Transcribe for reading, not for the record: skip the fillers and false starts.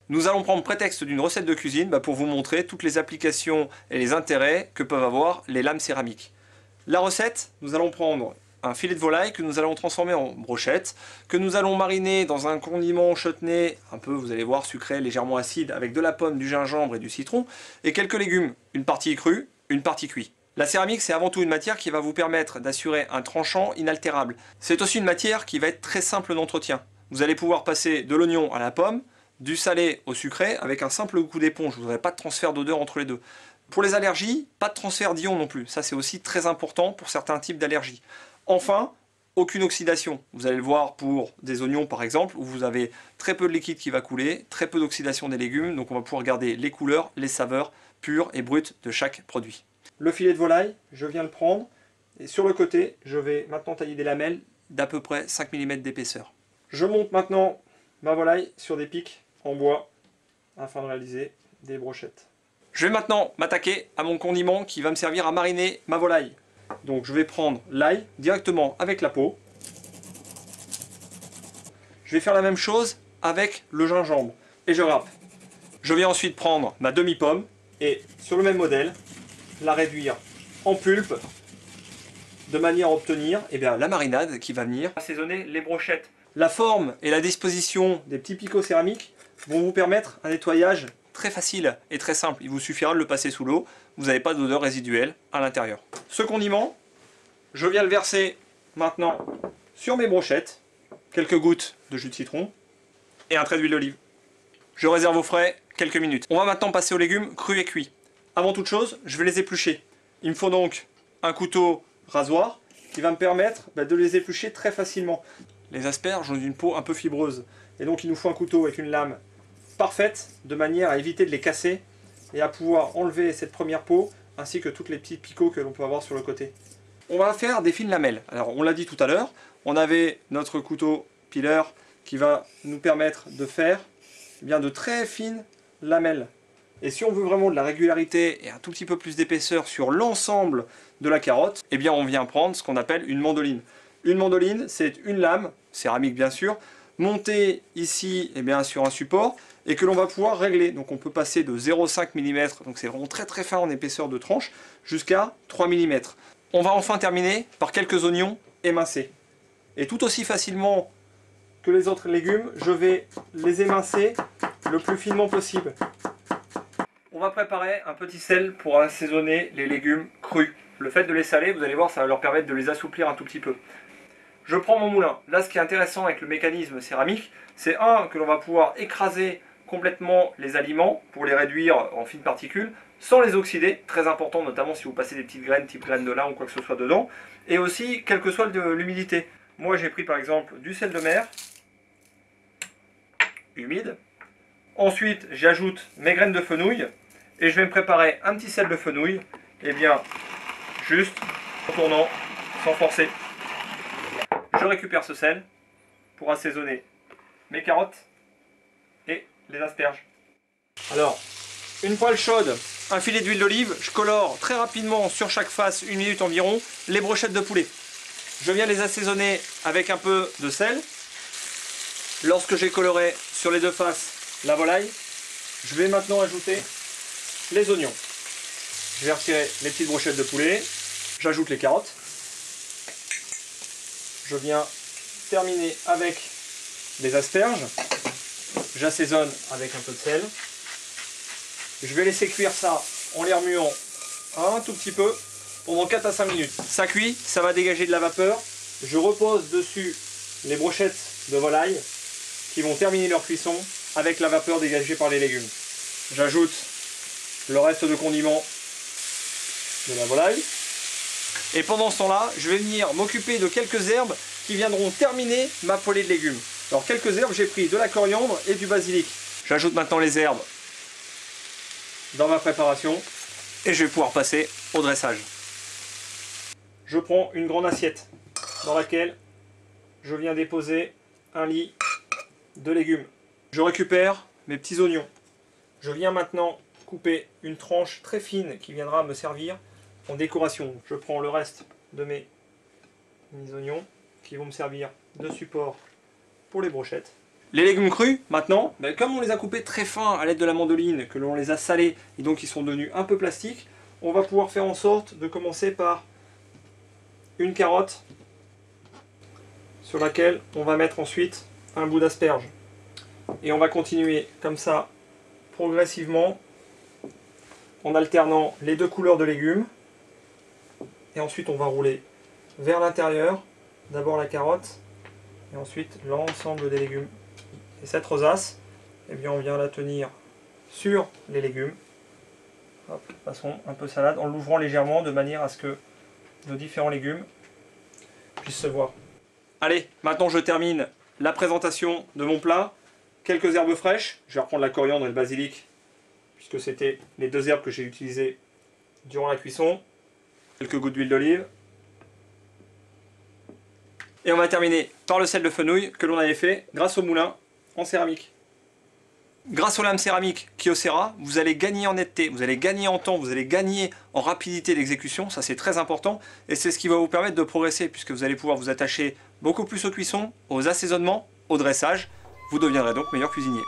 Nous allons prendre prétexte d'une recette de cuisine pour vous montrer toutes les applications et les intérêts que peuvent avoir les lames céramiques. La recette, nous allons prendre un filet de volaille que nous allons transformer en brochette, que nous allons mariner dans un condiment chutney, un peu, vous allez voir, sucré, légèrement acide, avec de la pomme, du gingembre et du citron, et quelques légumes, une partie crue, une partie cuite. La céramique, c'est avant tout une matière qui va vous permettre d'assurer un tranchant inaltérable. C'est aussi une matière qui va être très simple d'entretien. Vous allez pouvoir passer de l'oignon à la pomme, du salé au sucré avec un simple coup d'éponge, vous n'aurez pas de transfert d'odeur entre les deux. Pour les allergies, pas de transfert d'ion non plus, ça c'est aussi très important pour certains types d'allergies. Enfin, aucune oxydation, vous allez le voir pour des oignons par exemple, où vous avez très peu de liquide qui va couler, très peu d'oxydation des légumes, donc on va pouvoir garder les couleurs, les saveurs pures et brutes de chaque produit. Le filet de volaille, je viens le prendre, et sur le côté, je vais maintenant tailler des lamelles d'à peu près 5 mm d'épaisseur. Je monte maintenant ma volaille sur des pics en bois afin de réaliser des brochettes. Je vais maintenant m'attaquer à mon condiment qui va me servir à mariner ma volaille. Donc je vais prendre l'ail directement avec la peau. Je vais faire la même chose avec le gingembre et je râpe. Je vais ensuite prendre ma demi-pomme et sur le même modèle, la réduire en pulpe de manière à obtenir la marinade qui va venir assaisonner les brochettes. La forme et la disposition des petits picots céramiques vont vous permettre un nettoyage très facile et très simple. Il vous suffira de le passer sous l'eau, vous n'avez pas d'odeur résiduelle à l'intérieur. Ce condiment, je viens le verser maintenant sur mes brochettes, quelques gouttes de jus de citron et un trait d'huile d'olive. Je réserve au frais quelques minutes. On va maintenant passer aux légumes crus et cuits. Avant toute chose, je vais les éplucher. Il me faut donc un couteau rasoir qui va me permettre de les éplucher très facilement. Les asperges ont une peau un peu fibreuse et donc il nous faut un couteau avec une lame parfaite de manière à éviter de les casser et à pouvoir enlever cette première peau ainsi que tous les petits picots que l'on peut avoir sur le côté. On va faire des fines lamelles. Alors on l'a dit tout à l'heure, on avait notre couteau peeler qui va nous permettre de faire de très fines lamelles. Et si on veut vraiment de la régularité et un tout petit peu plus d'épaisseur sur l'ensemble de la carotte, on vient prendre ce qu'on appelle une mandoline. Une mandoline, c'est une lame, céramique bien sûr, montée ici sur un support et que l'on va pouvoir régler. Donc on peut passer de 0,5 mm, donc c'est vraiment très très fin en épaisseur de tranche, jusqu'à 3 mm. On va enfin terminer par quelques oignons émincés. Et tout aussi facilement que les autres légumes, je vais les émincer le plus finement possible. On va préparer un petit sel pour assaisonner les légumes crus. Le fait de les saler, vous allez voir, ça va leur permettre de les assouplir un tout petit peu. Je prends mon moulin. Là, ce qui est intéressant avec le mécanisme céramique, c'est que l'on va pouvoir écraser complètement les aliments pour les réduire en fines particules, sans les oxyder, très important, notamment si vous passez des petites graines, type graines de lin ou quoi que ce soit dedans, et aussi, quelle que soit l'humidité. Moi, j'ai pris par exemple du sel de mer, humide. Ensuite, j'ajoute mes graines de fenouil, et je vais me préparer un petit sel de fenouil, juste en tournant, sans forcer. Je récupère ce sel pour assaisonner mes carottes et les asperges. Alors, une poêle chaude, un filet d'huile d'olive, je colore très rapidement sur chaque face, 1 minute environ, les brochettes de poulet. Je viens les assaisonner avec un peu de sel. Lorsque j'ai coloré sur les deux faces la volaille, je vais maintenant ajouter les oignons. Je vais retirer les petites brochettes de poulet, j'ajoute les carottes. Je viens terminer avec les asperges. J'assaisonne avec un peu de sel. Je vais laisser cuire ça en les remuant un tout petit peu pendant 4 à 5 minutes. Ça cuit, ça va dégager de la vapeur. Je repose dessus les brochettes de volaille qui vont terminer leur cuisson avec la vapeur dégagée par les légumes. J'ajoute le reste de condiments de la volaille. Et pendant ce temps-là, je vais venir m'occuper de quelques herbes qui viendront terminer ma poêlée de légumes. Alors quelques herbes, j'ai pris de la coriandre et du basilic. J'ajoute maintenant les herbes dans ma préparation et je vais pouvoir passer au dressage. Je prends une grande assiette dans laquelle je viens déposer un lit de légumes. Je récupère mes petits oignons. Je viens maintenant couper une tranche très fine qui viendra me servir en décoration. Je prends le reste de mes oignons qui vont me servir de support pour les brochettes. Les légumes crus, maintenant, comme on les a coupés très fins à l'aide de la mandoline, que l'on les a salés et donc ils sont devenus un peu plastiques, on va pouvoir faire en sorte de commencer par une carotte sur laquelle on va mettre ensuite un bout d'asperge. Et on va continuer comme ça progressivement en alternant les deux couleurs de légumes. Et ensuite on va rouler vers l'intérieur, d'abord la carotte et ensuite l'ensemble des légumes. Et cette rosace, eh bien on vient la tenir sur les légumes, hop, de façon un peu salade, en l'ouvrant légèrement de manière à ce que nos différents légumes puissent se voir. Allez, maintenant je termine la présentation de mon plat. Quelques herbes fraîches, je vais reprendre la coriandre et le basilic, puisque c'était les deux herbes que j'ai utilisées durant la cuisson. Quelques gouttes d'huile d'olive. Et on va terminer par le sel de fenouil que l'on avait fait grâce au moulin en céramique. Grâce aux lames céramiques Kyocera, vous allez gagner en netteté, vous allez gagner en temps, vous allez gagner en rapidité d'exécution, ça c'est très important, et c'est ce qui va vous permettre de progresser, puisque vous allez pouvoir vous attacher beaucoup plus aux cuissons, aux assaisonnements, au dressage, vous deviendrez donc meilleur cuisinier.